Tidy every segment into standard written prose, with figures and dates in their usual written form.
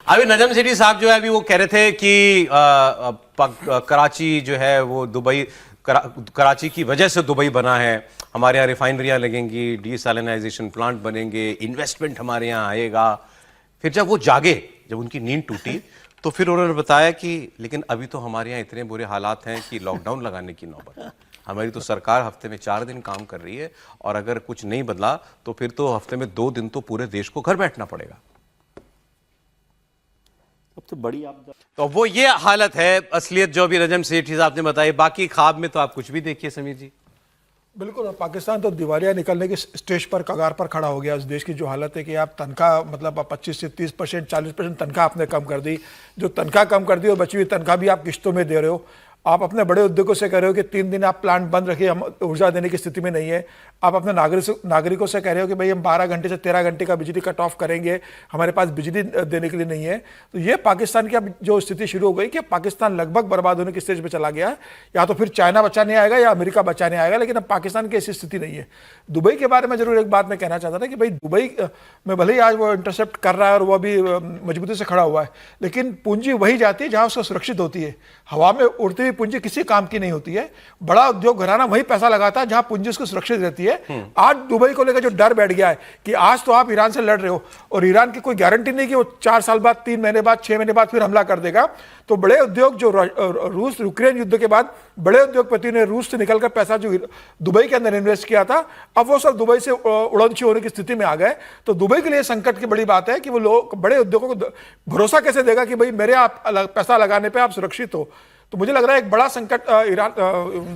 अभी नजम सेठी साहब जो है अभी वो कह रहे थे कि कराची जो है वो दुबई कराची की वजह से दुबई बना है, हमारे यहाँ रिफाइनरियाँ लगेंगी, डीसैलिनाइजेशन प्लांट बनेंगे, इन्वेस्टमेंट हमारे यहाँ आएगा। फिर जब वो जागे, जब उनकी नींद टूटी तो फिर उन्होंने बताया कि लेकिन अभी तो हमारे यहाँ इतने बुरे हालात हैं कि लॉकडाउन लगाने की नौबत है। हमारी तो सरकार हफ्ते में 4 दिन काम कर रही है और अगर कुछ नहीं बदला तो फिर तो हफ्ते में 2 दिन तो पूरे देश को घर बैठना पड़ेगा। सबसे बड़ी आपदा तो वो ये हालत है, असलियत जो भी नजम सेठी साहब ने बताई। बाकी ख्वाब में तो आप कुछ भी देखिए समीर जी। बिल्कुल, पाकिस्तान तो दिवालिया निकलने की स्टेज पर, कगार पर खड़ा हो गया। उस देश की जो हालत है कि आप तनख्वाह मतलब 25 से 30%, 40% तनख्वाह आपने कम कर दी। जो तनख्वाह कम कर दी और बची हुई तनख्वाह भी आप किश्तों में दे रहे हो। आप अपने बड़े उद्योगों से कह रहे हो कि 3 दिन आप प्लांट बंद रखिए, हम ऊर्जा देने की स्थिति में नहीं है। आप अपने नागरिकों से कह रहे हो कि भाई हम 12 घंटे से 13 घंटे का बिजली कट ऑफ करेंगे, हमारे पास बिजली देने के लिए नहीं है। तो ये पाकिस्तान की अब जो स्थिति शुरू हो गई कि पाकिस्तान लगभग बर्बाद होने की स्टेज पे चला गया है। या तो फिर चाइना बचाने आएगा या अमेरिका बचाने आएगा, लेकिन अब पाकिस्तान की ऐसी स्थिति नहीं है। दुबई के बारे में जरूर एक बात मैं कहना चाहता था कि भाई दुबई में भले ही आज वो इंटरसेप्ट कर रहा है और वो भी मजबूती से खड़ा हुआ है, लेकिन पूंजी वही जाती है जहां उसको सुरक्षित होती है। हवा में उड़ती हुई पूंजी किसी काम की नहीं होती है। बड़ा उद्योग घराना वही पैसा लगाता है जहां पूंजी उसको सुरक्षित रहती है। आज दुबई को लेकर जो डर बैठ गया है कि आज तो आप ईरान से लड़ रहे हो और ईरान की कोई गारंटी नहीं कि वो 4 साल बाद, 3 महीने बाद, 6 महीने बाद फिर हमला कर देगा। तो बड़े उद्योग जो रूस यूक्रेन युद्ध के बाद बड़े उद्योगपति ने रूस से निकलकर पैसा जो दुबई के अंदर इन्वेस्ट किया था, अब वो सब दुबई से उड़नछी होने की स्थिति में आ गए। तो दुबई के लिए संकट की बड़ी बात है कि वो लोग बड़े उद्योगों को भरोसा कैसे देगा कि भाई मेरे आप पैसा लगाने पर आप सुरक्षित हो। तो मुझे लग रहा है एक बड़ा संकट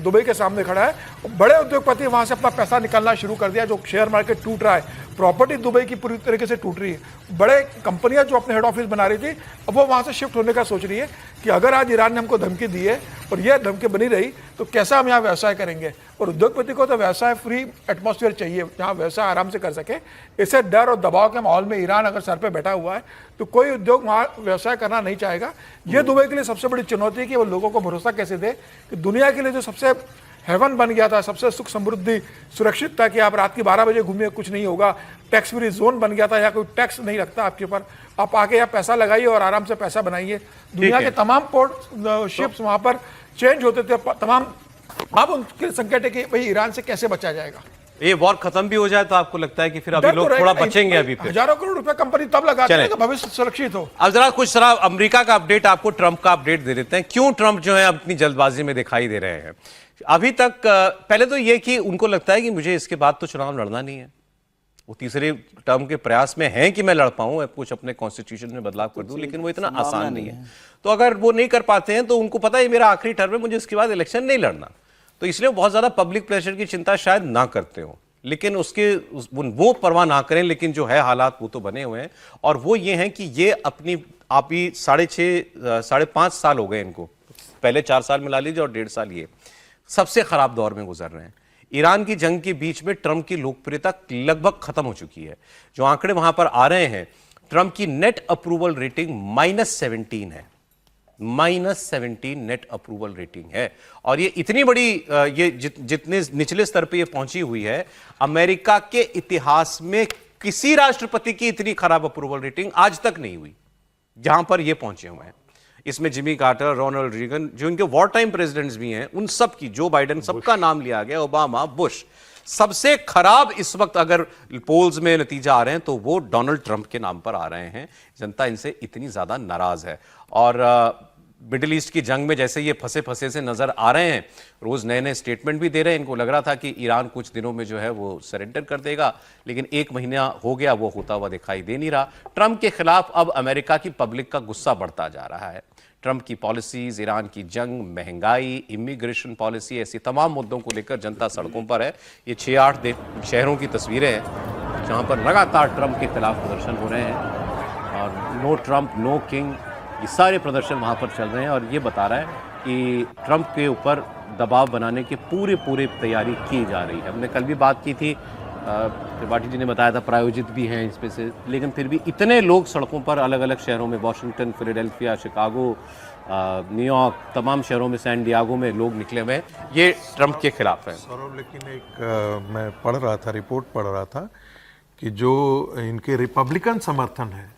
दुबई के सामने खड़ा है। बड़े उद्योगपति वहां से अपना पैसा निकालना शुरू कर दिया। जो शेयर मार्केट टूट रहा है, प्रॉपर्टी दुबई की पूरी तरीके से टूट रही है। बड़े कंपनियां जो अपने हेड ऑफिस बना रही थी, अब वो वहां से शिफ्ट होने का सोच रही है कि अगर आज ईरान ने हमको धमकी दी है और यह धमकी बनी रही तो कैसा हम यहाँ व्यवसाय करेंगे। और उद्योगपति को तो व्यवसाय फ्री एटमॉस्फेयर चाहिए जहाँ व्यवसाय आराम से कर सके। इसे डर और दबाव के माहौल में ईरान अगर सर पे बैठा हुआ है तो कोई उद्योग वहाँ व्यवसाय करना नहीं चाहेगा। ये दुबई के लिए सबसे बड़ी चुनौती है कि वो लोगों को भरोसा कैसे दे कि दुनिया के लिए जो सबसे हेवन बन गया था, सबसे सुख समृद्धि सुरक्षित था कि आप रात की 12 बजे घूमिए कुछ नहीं होगा, टैक्स फ्री जोन बन गया था, यहाँ कोई टैक्स नहीं लगता आपके ऊपर, आप आके यहाँ पैसा लगाइए और आराम से पैसा बनाइए। दुनिया के तमाम पोर्ट शिप्स वहाँ पर चेंज होते थे तमाम। अब उनके संकट है कि भाई ईरान से कैसे बचा जाएगा। ये वॉर खत्म भी हो जाए तो आपको लगता है कि फिर अभी लोग थोड़ा बचेंगे? अभी फिर हजारों करोड़ रुपए कंपनी तब लगाती है कि भविष्य सुरक्षित हो। अब जरा कुछ सारा अमेरिका का अपडेट, आपको ट्रंप का अपडेट दे देते हैं। क्यों ट्रंप जो है अपनी जल्दबाजी में दिखाई दे रहे हैं अभी तक? पहले तो ये कि उनको लगता है कि मुझे इसके बाद तो चुनाव लड़ना नहीं है। वो तीसरे टर्म के प्रयास में हैं कि मैं लड़ पाऊं, कुछ अपने कॉन्स्टिट्यूशन में बदलाव कर दूं, लेकिन वो इतना आसान नहीं है। तो अगर वो नहीं कर पाते हैं तो उनको पता है मेरा आखिरी टर्म है, मुझे इसके बाद इलेक्शन नहीं लड़ना। तो इसलिए बहुत ज्यादा पब्लिक प्रेशर की चिंता शायद ना करते हो, लेकिन वो परवाह ना करें। लेकिन जो है हालात वो तो बने हुए हैं और वो ये हैं कि ये अपनी आप ही 5.5 साल हो गए इनको, पहले 4 साल मिला लीजिए और 1.5 साल ये सबसे खराब दौर में गुजर रहे हैं। ईरान की जंग के बीच में ट्रंप की लोकप्रियता लगभग खत्म हो चुकी है। जो आंकड़े वहां पर आ रहे हैं, ट्रंप की नेट अप्रूवल रेटिंग -17 है। -17 नेट अप्रूवल रेटिंग है और ये इतनी बड़ी ये जितने निचले स्तर पे ये पहुंची हुई है, अमेरिका के इतिहास में किसी राष्ट्रपति की इतनी खराब अप्रूवल रेटिंग आज तक नहीं हुई जहां पर ये पहुंचे हुए हैं। इसमें जिमी कार्टर, रोनाल्ड रीगन, जो इनके वॉर टाइम प्रेसिडेंट्स भी हैं, उन सब की, जो बाइडेन, सबका नाम लिया गया, ओबामा, बुश। सबसे खराब इस वक्त अगर पोल्स में नतीजा आ रहे हैं तो वो डोनाल्ड ट्रंप के नाम पर आ रहे हैं। जनता इनसे इतनी ज्यादा नाराज है और मिडिल ईस्ट की जंग में जैसे ये फंसे फंसे से नजर आ रहे हैं, रोज नए नए स्टेटमेंट भी दे रहे हैं। इनको लग रहा था कि ईरान कुछ दिनों में जो है वो सरेंडर कर देगा, लेकिन 1 महीना हो गया, वो होता हुआ दिखाई दे नहीं रहा। ट्रंप के खिलाफ अब अमेरिका की पब्लिक का गुस्सा बढ़ता जा रहा है। ट्रंप की पॉलिसीज, ईरान की जंग, महंगाई, इमिग्रेशन पॉलिसी, ऐसी तमाम मुद्दों को लेकर जनता सड़कों पर है। ये 6-8 शहरों की तस्वीरें हैं जहां पर लगातार ट्रंप के खिलाफ प्रदर्शन हो रहे हैं और नो ट्रंप नो किंग, ये सारे प्रदर्शन वहां पर चल रहे हैं। और ये बता रहा है कि ट्रंप के ऊपर दबाव बनाने की पूरी तैयारी की जा रही है। हमने कल भी बात की थी, त्रिपाठी जी ने बताया था प्रायोजित भी हैं इसमें से, लेकिन फिर भी इतने लोग सड़कों पर अलग अलग शहरों में, वॉशिंगटन, फिलाडेल्फिया, शिकागो, न्यूयॉर्क, तमाम शहरों में, सैन डियागो में लोग निकले हुए हैं, ये ट्रंप के खिलाफ है। सौरभ, लेकिन मैं पढ़ रहा था, रिपोर्ट पढ़ रहा था कि जो इनके रिपब्लिकन समर्थन है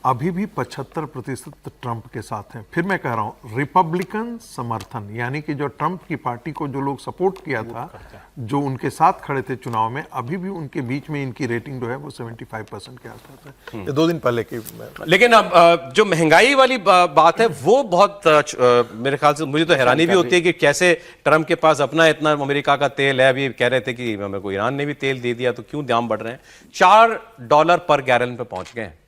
अभी भी 75% ट्रंप के साथ हैं। फिर मैं कह रहा हूं रिपब्लिकन समर्थन, यानी कि जो ट्रंप की पार्टी को जो लोग सपोर्ट किया था, जो उनके साथ खड़े थे चुनाव में, अभी भी उनके बीच में इनकी रेटिंग जो है वो 75% के आसपास है। ये 2 दिन पहले की। लेकिन अब जो महंगाई वाली बात है वो बहुत मेरे ख्याल से मुझे तो हैरानी भी होती है कि कैसे ट्रंप के पास अपना इतना अमेरिका का तेल है। अभी कह रहे थे कि हमें को ईरान ने भी तेल दे दिया तो क्यों दाम बढ़ रहे हैं। $4 पर गैलन पे पहुंच गए हैं।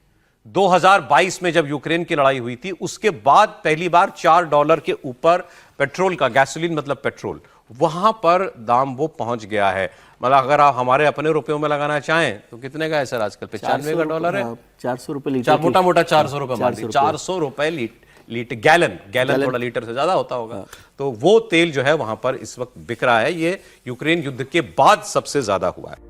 2022 में जब यूक्रेन की लड़ाई हुई थी उसके बाद पहली बार $4 के ऊपर पेट्रोल का, गैसोलीन मतलब पेट्रोल, वहां पर दाम वो पहुंच गया है। मतलब अगर आप हमारे अपने रुपयों में लगाना चाहें तो कितने का है सर आजकल? 95 का डॉलर है, 400 रुपए लीटर, मोटा मोटा 400 रुपए मान लीजिए, 400 रुपए लीटर, गैलन थोड़ा लीटर से ज्यादा होता होगा। तो वो तेल जो है वहां पर इस वक्त बिक रहा है। ये यूक्रेन युद्ध के बाद सबसे ज्यादा हुआ है।